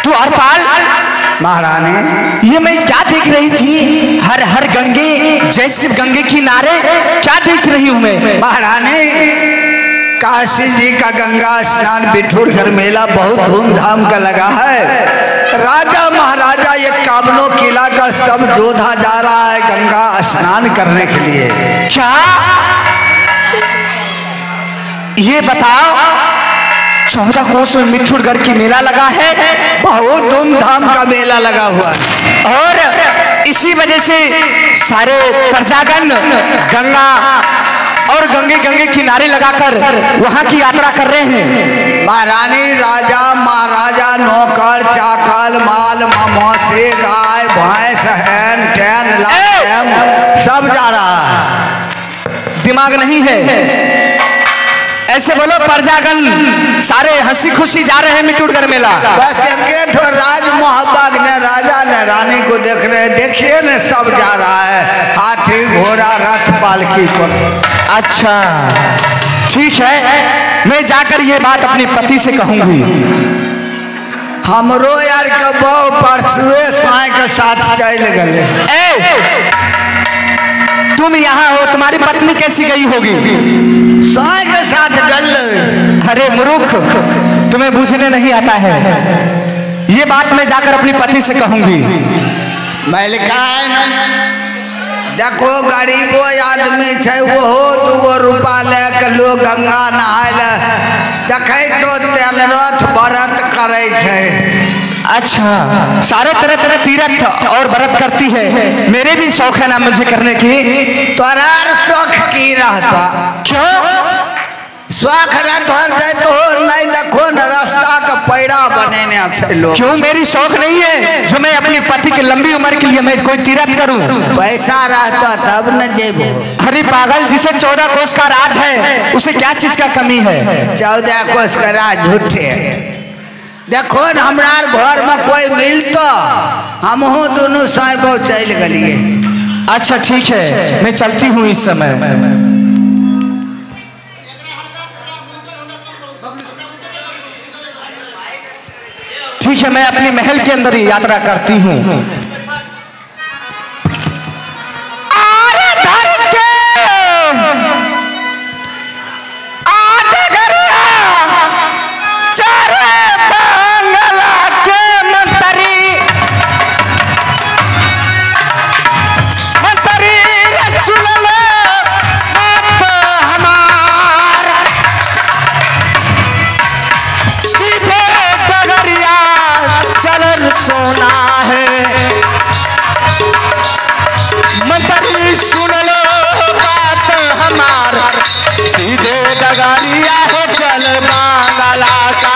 तू हरपाल महारानी ये मैं क्या देख रही थी? हर हर गंगे जैसे गंगे किनारे क्या देख रही हूँ मैं? महारानी काशी जी का गंगा स्नान बिठूरगढ़ मेला बहुत धूमधाम का लगा है। राजा महाराजा ये काबनो किला का सब जोधा जा रहा है गंगा स्नान करने के लिए। क्या ये बताओ 14 कोस में मिठूरगढ़ की मेला लगा है? बहुत धूमधाम का मेला लगा हुआ है और इसी वजह से सारे प्रजागण गंगा और गंगे किनारे लगाकर वहां की यात्रा कर रहे हैं। महारानी राजा महाराजा नौकर चाकल माल ममौसी गाय भैंस हैन टैन लाम सब जा रहा है। दिमाग नहीं है? ऐसे बोलो प्रजागण सारे हंसी खुशी जा रहे हैं मिठूरगढ़ मेला। बस एक राज मोहब्बत ने राजा ने रानी को देख रहे, देखिए न सब जा रहा है हाथी घोड़ा रथ पालकी पर। अच्छा ठीक है, मैं जाकर ये बात अपने पति से कहूंगी। हमरो यार के बहु परसुए साय के साथ चल गए। तुम यहाँ हो, तुम्हारी पत्नी कैसी गई होगी? साय के साथ गल। अरे मूर्ख, तुम्हें बूझने नहीं आता है। ये बात मैं जाकर अपनी पति से कहूंगी। देखो गरीबो आदमी है वो 2 रुपा लेके लोग गंगा नहाय देखे छो तेल रथ व्रत करे छे। अच्छा सारे तरह तीर्थ और व्रत करती है। मेरे भी शौक है ना मुझे करने की। तोरा शौक की रहता? क्यों शौक रहता तो नहीं देखो न रास्ता का पैरा बनेने अच्छे लोग। क्यों मेरी शौक नहीं है जो मैं अपनी पति की लंबी उम्र के लिए मैं कोई तीर्थ करूं? पैसा रहता तब न जेबो। अरे पागल, जिसे 14 कोस का राज है उसे क्या चीज का कमी है? 14 कोस का राज झूठे। देखो न हमारा घर में कोई मिलता हमहू दोनों साइबो चल गलिए। अच्छा ठीक है, मैं चलती हूँ इस समय। ठीक है, मैं अपनी महल के अंदर ही यात्रा करती हूँ। सोना है मंत्री सुन लो बात हमार, सीधे डगरिया है चल बांगला का।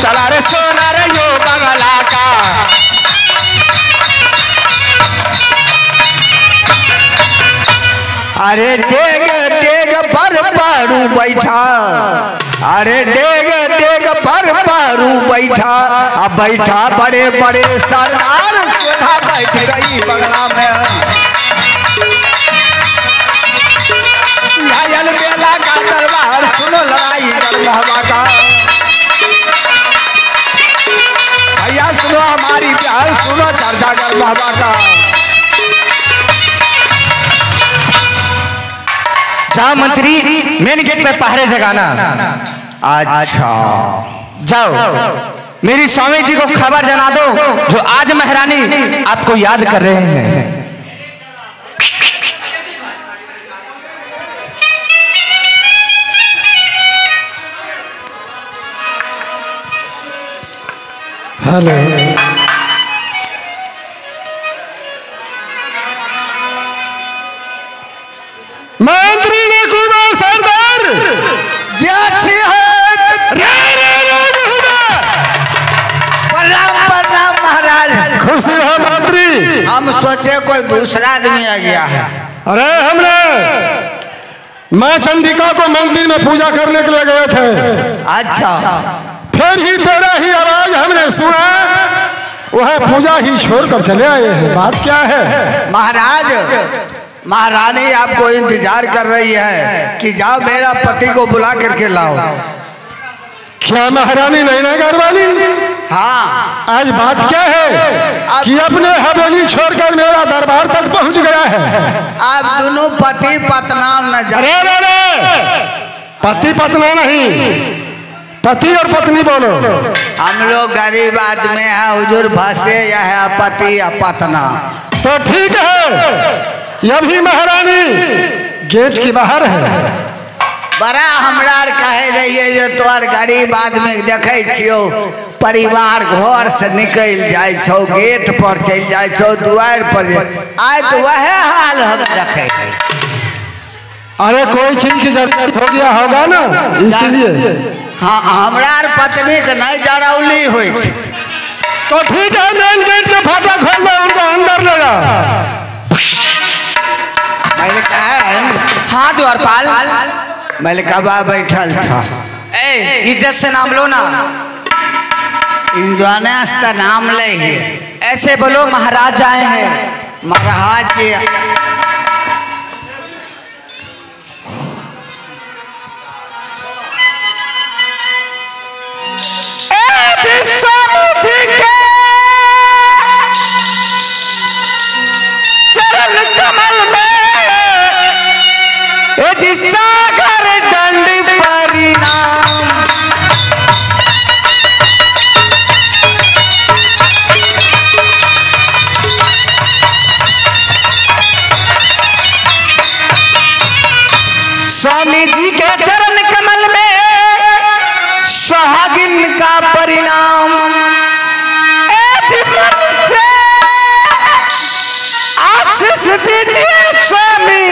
चला रे सोना रे यो बंगला का। अरे डेग डेग पर पारू बैठा, अरे डेग डेग पर पारू बैठा, अब बैठा बड़े बड़े सरदार सोधा बैठ गई बंगला में। घायल बेला का दरबार सुनो लड़ाई गढ़ का। भैया सुनो हमारी प्यार सुनो चर्चा कर बाबा का। जाओ मंत्री, मेन गेट पे पहरे जगाना। अच्छा जाओ, मेरी स्वामी जी को खबर जना दो जो आज महारानी आपको याद कर रहे हैं। हेलो मंत्री ने खूब सरदार जय सोचे कोई दूसरा आदमी आ गया है। अरे हमने माँ चंडिका को मंदिर में पूजा करने के लिए गए थे। अच्छा, फिर ही तेरा ही आवाज हमने सुना, वह पूजा ही छोड़कर चले आए हैं। बात क्या है? महाराज, महारानी आपको इंतजार कर रही है कि जाओ मेरा पति को बुला करके लाओ। क्या महारानी नैना घर वाली? हाँ। आज बात क्या है कि अपने हवेली छोड़कर मेरा दरबार तक पहुंच गया है? आप दोनों पति पत्ना न जाओ। अरे पति पत्ना नहीं, पति और पत्नी बोलो। हम लोग गरीब आदमी हैं हुजूर, फंसे या है पति या पत्ना। तो ठीक है, यह भी महारानी गेट के बाहर है। बड़ा हमरा कहे रहिए जो तोर गरीब आदमी देखे छियो, परिवार घर से निकल जाए छो, गेट पर चल जाए छो, द्वार पर आज तो वह हाल हम देखे। अरे कोई चीज की जरूरत हो गया होगा ना, इसलिए। हाँ, हमरा पत्नी के नहीं जरौली हुई। तो ठीक है, मेन गेट के फाटा खोल दो, उनको अंदर ले जाओ। मैंने कहा हाँ द्वारपाल, मैंने कहा बैठल था। इज्जत से नाम लो ना। इंजोनेस का नाम ले ही। ऐसे बोलो महाराज आए हैं। महाराज जी चरण कमल में सागर दंड परिणाम। स्वामी जी के चरण कमल में सुहागिन का परिणाम। आशीष दीजिए स्वामी,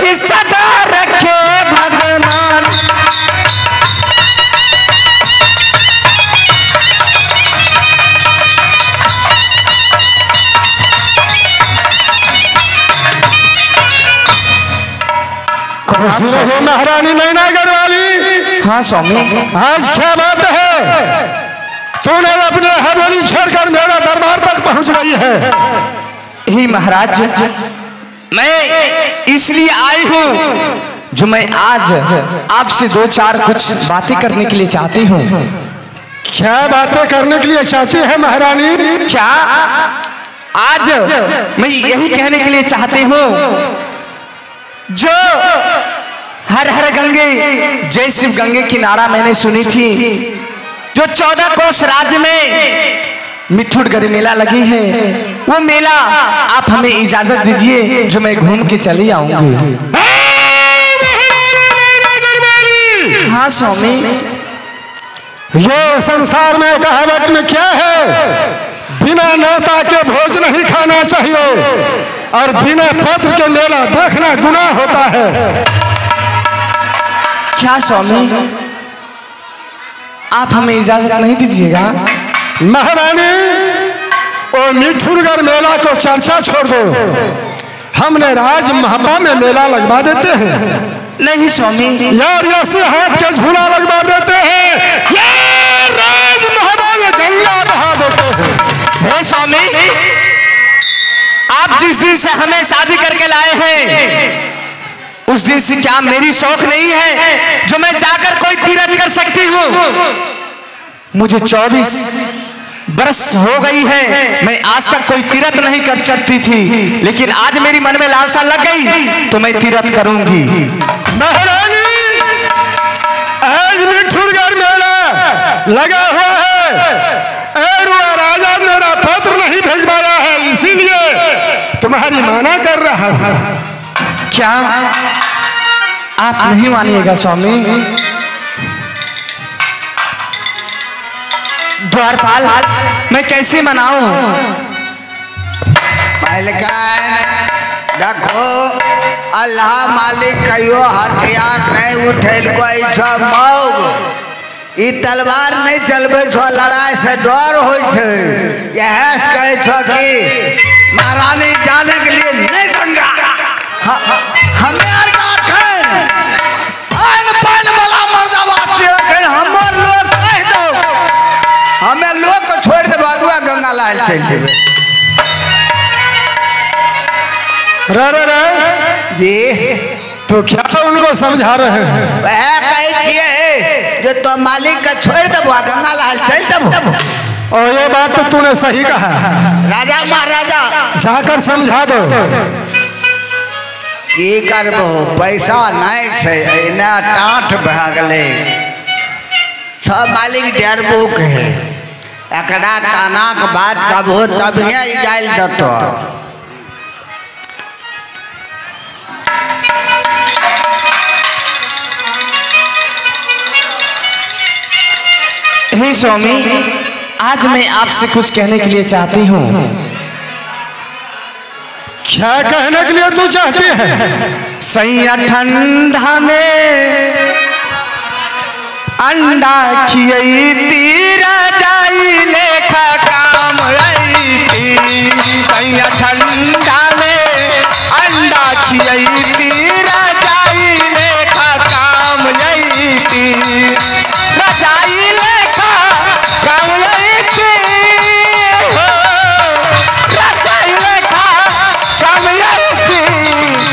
जी सदा रखे भगवान। खुश रहो महारानी नैनागढ़ वाली। हाँ स्वामी। आज क्या बात है, तूने अपने हवेली छोड़कर मेरा दरबार तक पहुंच गई है? ही महाराज, मैं इसलिए आई हूँ जो मैं आज आपसे दो चार कुछ बातें करने के लिए चाहती हूँ। क्या बातें करने के लिए चाहती है महारानी? क्या आज मैं यही कहने के लिए चाहती हूँ, जो हर हर गंगे जय शिव गंगे की नारा मैंने सुनी थी, जो 14 कोस राज्य में मिठुड़गढ़ मेला लगी है, वो मेला आप हमें इजाजत दीजिए जो मैं घूम के चली आऊंगी। हाँ स्वामी। ये संसार में कहावत में क्या है, बिना नेता के भोज नहीं खाना चाहिए और बिना पत्र के मेला देखना गुनाह होता है। क्या स्वामी, आप हमें इजाजत नहीं दीजिएगा? महारानी, ओ मिठुड़गढ़ मेला को चर्चा छोड़ दो, हमने राज महापा में मेला लगवा देते हैं। नहीं स्वामी। यार ऐसे हाथ के झूला लगवा देते हैं, यार राज महापा में गंगा बहा देते हैं। हे स्वामी, आप जिस दिन से हमें शादी करके लाए हैं, उस दिन से क्या मेरी शौक नहीं है जो मैं जाकर कोई तीर्थ कर सकती हूँ? मुझे 24 बरस हो गई है, मैं आज तक कोई तीर्थ नहीं कर सकती थी, लेकिन आज मेरी मन में लालसा लग गई तो मैं तीर्थ करूंगी। महारानी, आज मिठुड़गढ़ मेला लगा हुआ है, राजा मेरा पत्र नहीं भेजवाया है, इसीलिए तुम्हारी माना कर रहा है। क्या आप नहीं मानिएगा स्वामी? द्वारपाल, मैं कैसे मनाऊं? देखो, अल्लाह मालिक कहियो हथियार नहीं उठेल कोई मौग, ई तलवार नहीं चलबे छो, लड़ाई से डर होय छे। यह कहे छो कि महारानी जाने के लिए नहीं गंगा हमें आर का खन आल पाल वाला मर्दावा छे। हमर लोग कह दो हमें लोग को छोड़ दे बाबुआ गंगा लाल चल जेबे। रे जी तो क्या उनको समझा रहे हैं? वह कहे छिए जो तो मालिक का छोड़ दबो गंगा लाल चल दबो। और ये बात तो तूने सही कहा। राजा महाराजा जाकर समझा दो। की करबो पैसा नहीं छे, एना टाँठ भए गेले। सब मालिक डरबुक है, एकरा ताना के बात कबो तब ही जाइल दतो। हे स्वामी, आज मैं आपसे कुछ कहने के लिए चाहती हूँ। क्या कहने के लिए तू चाहती है? सैया ठंडा में अंडा खियई तीरा जाई लेखा काम आई। सैया ठंडा में अंडा खियई तीरा जाई लेखा काम आई। रजाई लेखा काम आई हो, रजाई लेखा काम आई।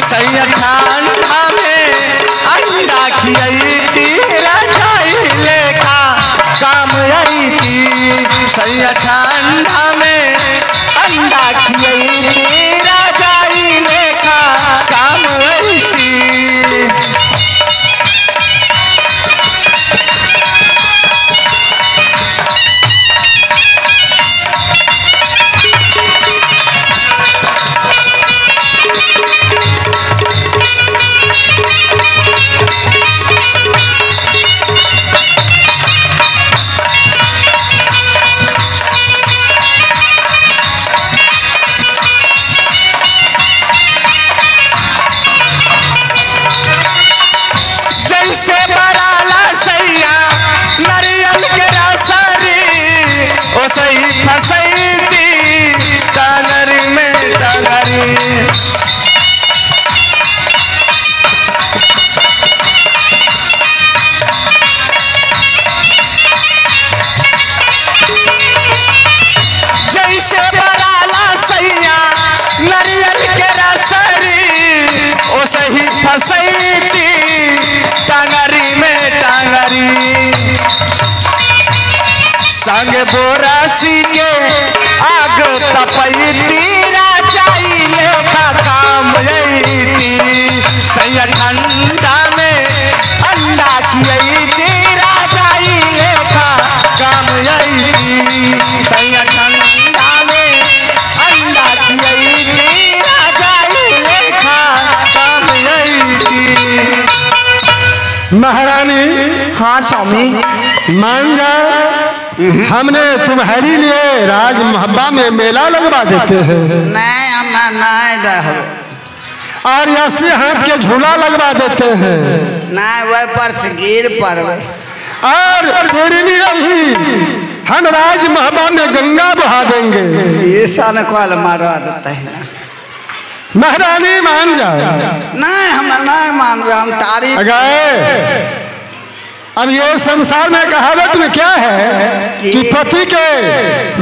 सैया ठंडा में अंडा खियई तीरा जाई लेखा काम आई। सैया ठंडा में अंडा खियई तीरा जाई लेखा काम आई। जैसे बराला सैया नरियल के रसरी, ओ सही फसैती टांगरी में टांगरी। जैसे बराला सैया नरियल के रसरी, ओ सही फसैती टांगरी में टांगरी। संग बोरासी के आग तपैती राजाई लेखा काम आई। सैया ठंडा में अंडा खियई राजाई लेखा काम आई। सैया ठंडा में अंडा खियई राजाई लेखा काम आई। महारानी, हाँ स्वामी, मान जा, हमने तुम्हारे लिए राज महब्बा में मेला लगवा देते हैं। नहीं हम नहीं रहो, और ऐसे हाथ के झूला लगवा देते हैं। नहीं वह पर से गिर पड़े। और तेरे लिए ही हम राज महब्बा में गंगा बहा देंगे। ये सन कल मारा देता है। महारानी मान जा। नहीं हम नहीं मानवे, हम तारीफ गए। अब ये संसार में कहावत में क्या है कि पति के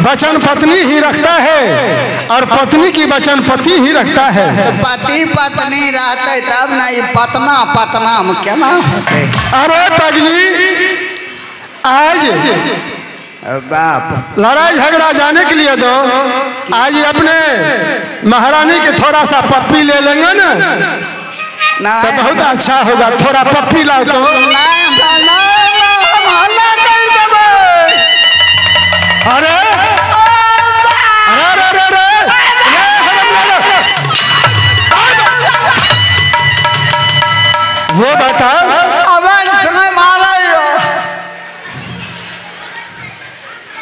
वचन पत्नी ही रखता है और पत्नी की वचन पति ही रखता है। तो पति पत्नी रहते तब नहीं पतना पतना में क्या ना होते। अरे पगली, आज बाप लड़ाई झगड़ा जाने के लिए दो। आज अपने महारानी के थोड़ा सा पप्पी ले लेंगे ना तो बहुत अच्छा होगा। थोड़ा पप्पी लाओ तो। अरे अरे अरे अरे वो बता,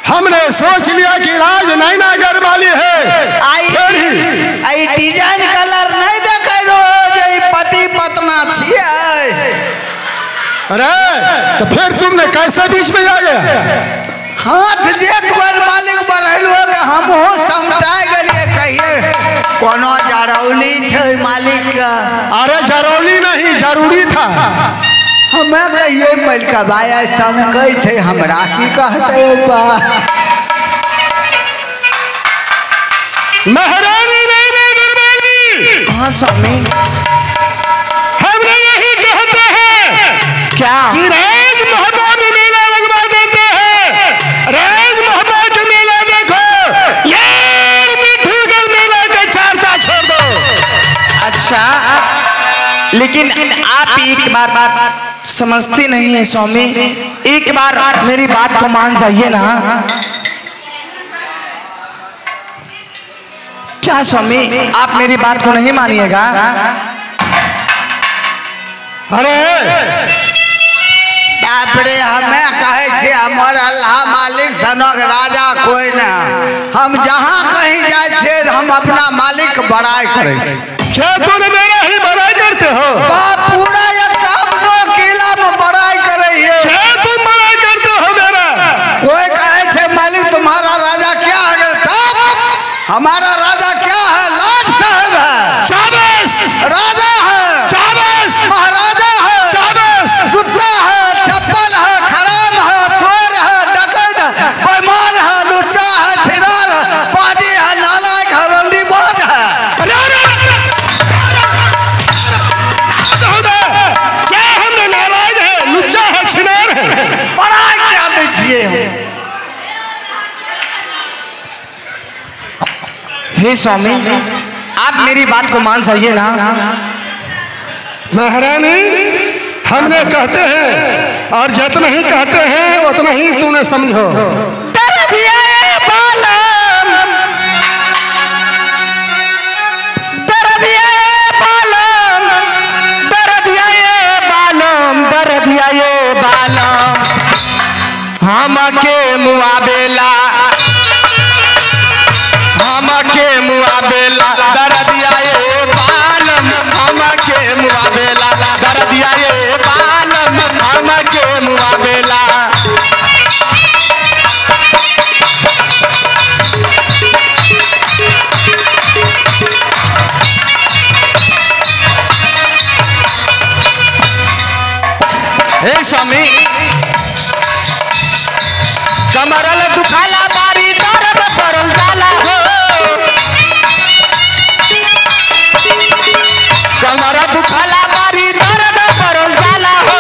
हमने सोच लिया कि राज नैनागर वाली है। आई डिजाइन कलर नहीं देखे रो, पति पतना छिए। अरे तो फिर तुमने कैसे बीच में आ गया? हाथ जे तुअर मालिक बढ़ेलो के हम हो समझा गेलिए कहिए कोनो जरौली छै मालिक का। अरे जरौली नहीं, जरूरी था। हमें कहिए मलका भाई समझै छै हमरा की कहते बा। महारानी नहीं दुर्बेली। हाँ स्वामी। हमने यही कहते हैं क्या? कि राज महबा में मेला लगवा देते हैं। राज महबा के मेला देखो यार, मिठूगढ़ मेला के चर्चा छोड़ दो। अच्छा, लेकिन आप एक बार समझते नहीं है स्वामी। एक बार मेरी बात को मान जाइए ना। क्या स्वामी, आप मेरी बात को नहीं मानिएगा? अरे बापरे, हमें कहे छे हमर अल्लाह मालिक सनक राजा कोई ना। हम जहाँ कहीं जाए छे हम अपना मालिक बड़ाई करे छे। क्या तुम मेरा ही बड़ाई करते हो? बाप पूरा एक कामनो किला में बड़ाई करे है। क्या तुम बड़ाई करते हो मेरा? कोई कहे छे मालिक तुम्हारा राजा क्या है? साहब हमारा राजा क्या है? लाट साहब है। शाबाश। राजा है। शाबाश। महाराजा है। शाबाश। जुत्ता है, चप्पल है, खराम है, चोर है, डकैत है, बेईमान है, लुच्चा है, छिनार है, पाजी है, नालायक है, रंडीबाज है। क्या हमने नालायक है, लुच्चा है, छिनार है? बड़ाई क्या दीजिए? हे स्वामी, आप मेरी बात को मान जाइए ना। महारानी हमने कहते हैं और जितना ही कहते हैं उतना ही तूने समझो। हमके मुआबेला, हमके मुआबेला दर्दिया ये बालम, हमके मुआबेला दर्दिया ये बालम, हमके मुआबेला। हे स्वामी, कमरल दुखाला बारी दर्द पड़ल जाला हो। कमर दुखाला बारी दर्द पड़ल जाला हो।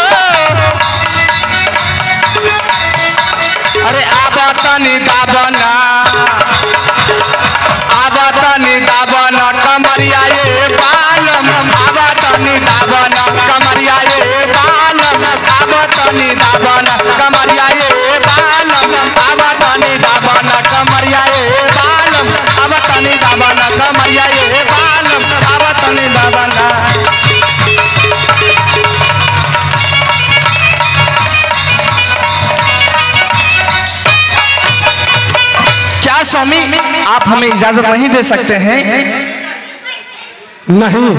अरे आबा तनी दाबना, आबा तनी दाबना कमरिया ये बालम, आबा तनी दाबना कमरिया ये बालम, आबा तनी दाबना कमरिया ये बालम, आबा तनी दाबना कमरिया ये बालम, आबा तनी दाबना कमरिया ये बालम, आबा तनी दाबना। क्या स्वामी, आप हमें इजाजत नहीं दे सकते हैं? नहीं,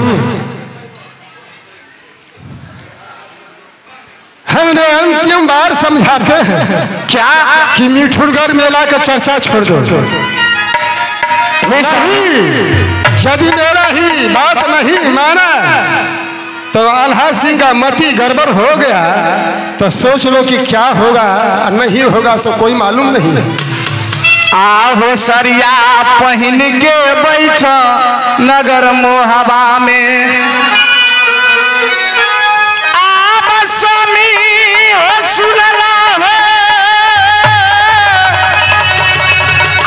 हमने अंतिम बार समझाते हैं क्या कि मिठूगढ़ मेला का चर्चा छोड़ दो। सही, यदि मेरा ही बात नहीं माना तो आल्हा सिंह का मति गड़बड़ हो गया तो सोच लो कि क्या होगा, नहीं होगा तो कोई मालूम नहीं। आहो सरिया पहन के बैठ नगर मोहबा में, आप स्वामी हो सुनला हो।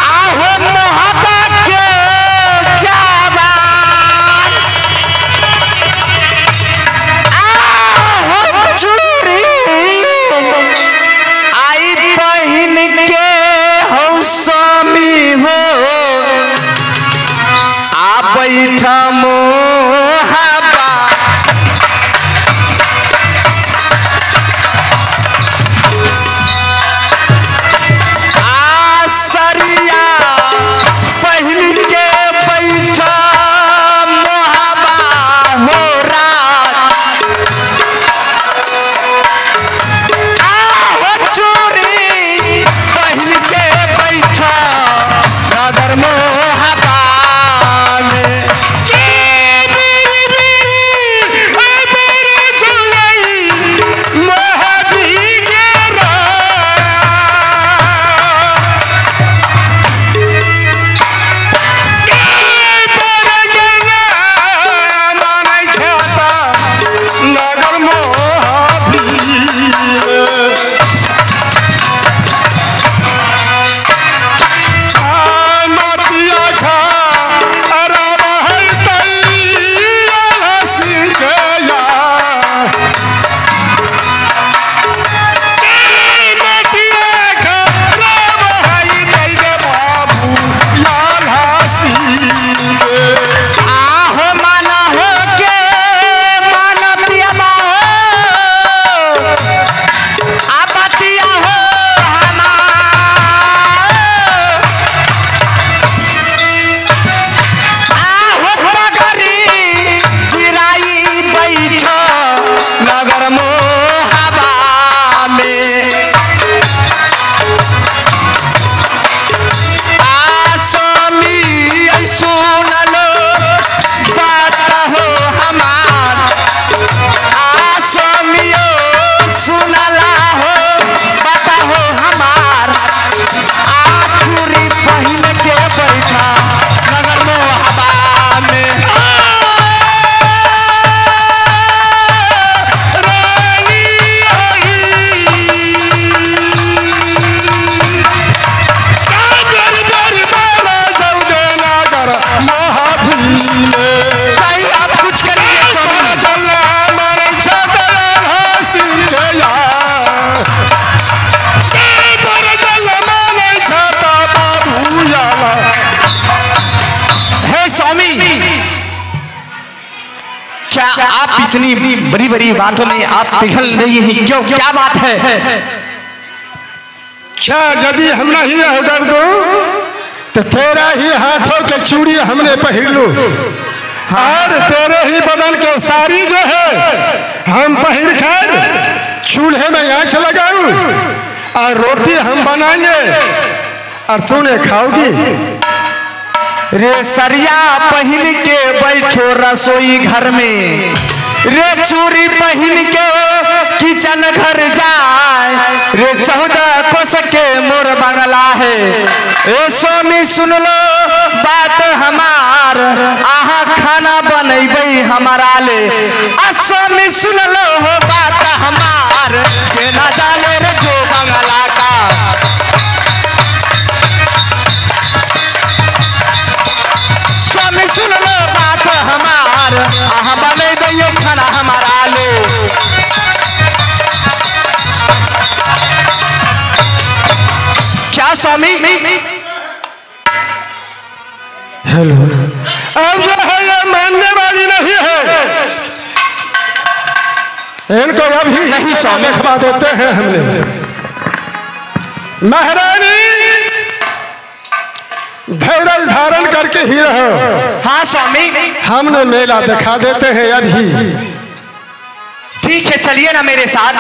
आहो मोहबा के जवान, आहो चूड़ी आई पहन के हो स्वामी हो। आप बैठा मोहबा, आसरिया पहन के बैठा मोहबा हो रात। बड़ी बातों में आप पिघल रही हैं, क्यों, क्या बात है? क्या यदि हम नहीं ऑर्डर दूं तो तेरा ही हाथों के चूड़ी हमने पहन लूं और तेरे ही बदन के साड़ी जो है हम पहन कर चूल्हे में आंच लगाऊं और रोटी हम बनाएंगे और तूने खाओगी। रे सरिया पहन के बैठो रसोई घर में, रे चूड़ी पहन के किचन घर जाए, रे 14 कोस के मोर बंगला है। ए स्वामी सुन लो बात हमार, आहा खाना बनैबै हमारा ले। स्वामी सुन लो हो बात हमार, के ना जाने रे जो बंगला का। स्वामी सुन लो बात हमार, आहा बनैबै खाना हमारा ले। क्या स्वामी? हेलो, अब जो है ये मानने वाली नहीं है, इनको अभी नहीं स्वामी खवा देते हैं हमने। महारानी धैर्य धारण करके ही रहो। हाँ स्वामी, हमने मेला दिखा देते हैं अभी। ठीक है, चलिए ना मेरे साथ।